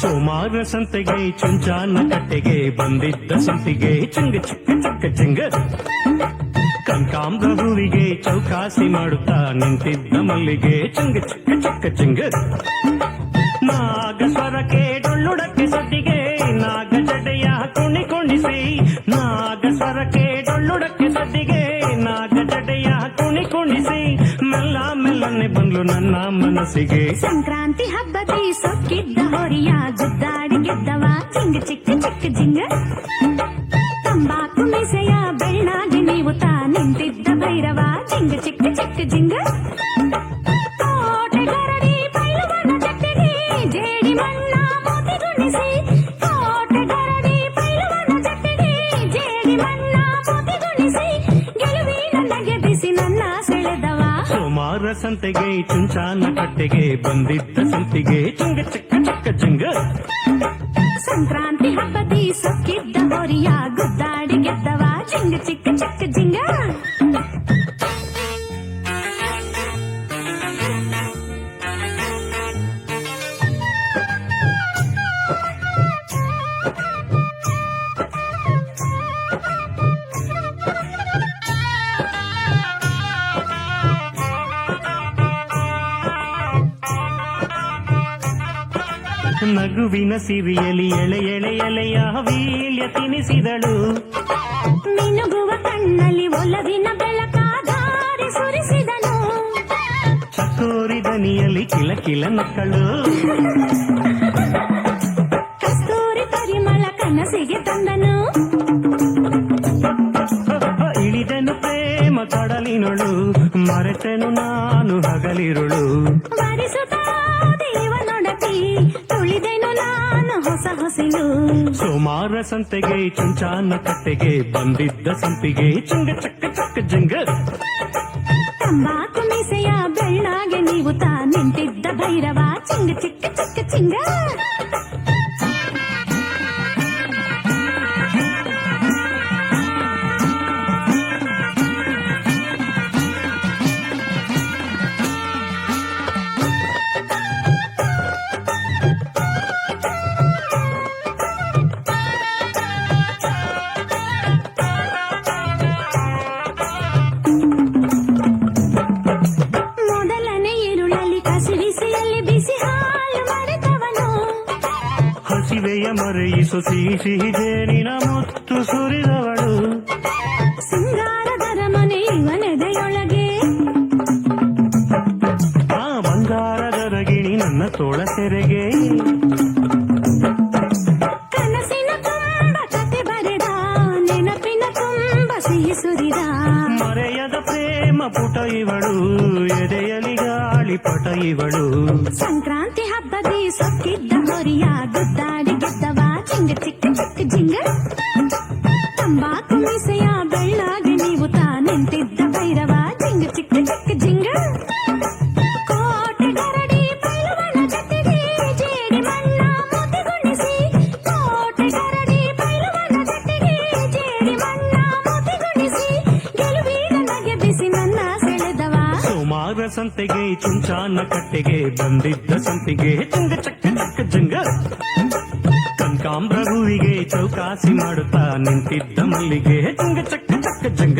ಸೋಮಾರ ಸಂತೆಗೆ ಚುಂಚಾನ ಕಟ್ಟೆಗೆ ಬಂದಿದ್ದ ಸಂತಿಗೆ ಚಂಗ ಚಿಕ್ಕ ಚಿಕ್ಕ ಚಿಂಗ ಕನಕಾಂಬ್ರ ಹೂವಿಗೆ ಚೌಕಾಸಿ ಮಾಡುತ್ತಾ ನಿಂತಿದ್ದ ಮಲ್ಲಿಗೆ ಚಂಗ ಚಿಕ್ಕ ಚಿಕ್ಕ ಚಿಂಗ ನಾಗಸ್ವರಕ್ಕೆ ಡೊಳ್ಳುಡಕ್ಕೆ ಸದ್ದಿಗೆ ನಾಗ ಜಡೆಯ ಕುಣಿಸಿ ನಾಗಸ್ವರಕ್ಕೆ ಡೊಳ್ಳುಡಕ್ಕೆ ಸದ್ದಿಗೆ ನಾಗ ಜಡೆಯ ಕುಣಿಸಿ ಮೆಲ್ಲ ಮೆಲ್ಲನೆ ಬಂದ್ಲು ನನ್ನ ಮನಸ್ಸಿಗೆ ಸಂಕ್ರಾಂತಿ ಹಬ್ಬದಿ ಸೊಕ್ಕಿದ್ದ ಹೊರಿಯ ಗುದ್ದಾಡಿ ಗೆದ್ದವ ಚಿಂಗ ಚಿಕ್ಕ ಚಿಕ್ಕ ಜಿಂಗ ತಂಬಾಕು ಮೀಸೆಯ ಬೆಳ್ಳಾಗಿ ನೀವು ತಾ ನಿಂತಿದ್ದ ಭೈರವ ಚಿಂಗ ಚಿಕ್ಕ ಚಿಕ್ಕ ಜಿಂಗ ಕೋಟೆ ಗರಡಿ ಬೈಲುವನ ಜಟ್ಟಿಗೆ ಜೇಡಿ ಮಣ್ಣ ಮೋತಿಗುಣಿಸಿ ಕೋಟೆ ಗರಡಿ ಬೈಲುವನ ಜಟ್ಟಿಗೆ ಜೇಡಿ ಮಣ್ಣ ಮೋತಿಗುಣಿಸಿ ಗೆಲುವಿನ ನಗೆ ಬಿಸಿ ನನ್ನ ಸೆಳೆದವ ಸೋಮಾರ ಸಂತೆಗೆ ಚುಂಚಾನ ಕಟ್ಟೆಗೆ ಬಂದಿದ್ದ ಸಂತಿಗೆ ಚಂಗ ಚಿಕ್ಕ ಚಿಕ್ಕ ಜಿಂಗ ಸಂಕ್ರಾಂತಿ ಹಬ್ಬದಿ ಸೊಕ್ಕಿದ್ದ ಹೊರಿಯ ಗುದ್ದಾಡಿ ಗೆದ್ದವ ಚಿಂಗ ಚಿಕ್ಕ ಚಿಕ್ಕ ಜಿಂಗ ನಗುವಿನ ಸಿರಿಯಲಿ ಎಳೆ ಎಳೆ ಎಲೆಯ ವೀಳ್ಯ ತಿನಿಸಿದಳು ಮಿನುಗುವ ಕಣ್ಣಲ್ಲಿ ಒಲವಿನ ಬೆಳಕಾದಾರಿ ಸುರಿಸಿದನು ಚಕೋರಿ ದನಿಯಲ್ಲಿ ಕಿಲ ಕಿಲ ನಕ್ಕಳು ಕಸ್ತೂರಿ ಪರಿಮಳ ಕನಸಿಗೆ ತಂದನು ಇಳಿದನು ಪ್ರೇಮ ಕಡಲಿನಳು ಮರೆತೆನು ನಾನು ಹಗಲಿರುಳು ವರಿಸುತ್ತಾ ದೇವನೊಡತಿ ತುಳಿದೆನು ನಾನು ಹೊಸ ಹೊಸಿಲು ಸೋಮಾರ ಸಂತೆಗೆ ಚುಂಚಾನ ಕಟ್ಟೆಗೆ ಬಂದಿದ್ದ ಸಂಪಿಗೆ ಚಂಗ ಚಕ್ಕ ಚಕ್ಕ ಜಂಗ ತಂಬಾಕು ಮೀಸೆಯ ಬೆಳ್ಳಾಗೆ ನೀವು ತಾ ನಿಂತಿದ್ದ ಭೈರವ ಚಿಂಗ ಚಿಕ್ಕ ಚಿಕ್ಕ ಚಿಂಗ ಮೊದಲನೇ ಈರುಳಲ್ಲಿ ಕಸಿರಿಸಿಯಲ್ಲಿ ಬಿಸಿ ಹಾಲು ಮರೆತವನು ಹಸಿವೆಯ ಮರೆಯಿಸು ಸಿಹಿ ಸಿಹಿ ಜೇನಿನ ಮುತ್ತು ಸುರಿದವಳು ಸಿಂಗಾರದರ ಮನೆ ಇವನೆದೆಯೊಳಗೆ ಆ ಬಂಗಾರದ ರಗಿಣಿ ನನ್ನ ತೋಳ ಸೆರೆಗೆ ಕನಸಿನ ತುಂಬ ಕತೆ ಬರೆದ ನೆನಪಿನ ತುಂಬ ಸಿಹಿ ಸುರಿದ ಮರೆಯದ ಪ್ರೇಮ ಪುಟ ಇವಳು ಎದೆಯಲಿ ಗಾಳಿ ಪಟ ಇವಳು ಸಂಕ್ರಾಂತಿ ಹಬ್ಬದಿ ಸೊಕ್ಕಿದ್ದ ಹೊರಿಯ ಗುದ್ದಾಡಿ ಗೆದ್ದವ ಚಿಂಗ ಚಿಕ್ಕ ಚಿಕ್ಕ ಜಿಂಗ ತಂಬಾಕು ಮೀಸೆಯ ಬೆಳ್ಳಾಗಿ ನೀವು ತಾ ನಿಂತಿದ್ದ ಭೈರವ ಚಿಂಗ ಚಿಕ್ಕ ಚಿಕ್ಕ ಜಿಂಗ ಕೋಟೆ ಗರಡಿ ಬೈಲುವನ ಜಟ್ಟಿಗೆ ಜೇಡಿ ಮಣ್ಣ ಮೋತಿಗುಣಿಸಿ ಕೋಟೆ ಗರಡಿ ಬೈಲುವನ ಜಟ್ಟಿಗೆ ಜೇಡಿ ಮಣ್ಣ ಮೋತಿಗುಣಿಸಿ ಗೆಲುವಿನ ನಗೆ ಬಿಸಿ ನನ್ನ ಸೆಳೆದವ ಸೋಮಾರ ಸಂತೆಗೆ ಚುಂಚಾನ ಕಟ್ಟೆಗೆ ಬಂದಿದ್ದ ಸಂತಿಗೆ ಚಂಗ ಚಕ್ಕ ಚಕ್ಕ ಜಂಗ ಕನಕಾಂಬ್ರ ಹೂವಿಗೆ ಚೌಕಾಸಿ ಮಾಡುತ್ತಾ ನಿಂತಿದ್ದ ಮಲ್ಲಿಗೆ ಚಂಗ ಚಕ್ಕ ಚಕ್ಕ ಜಂಗ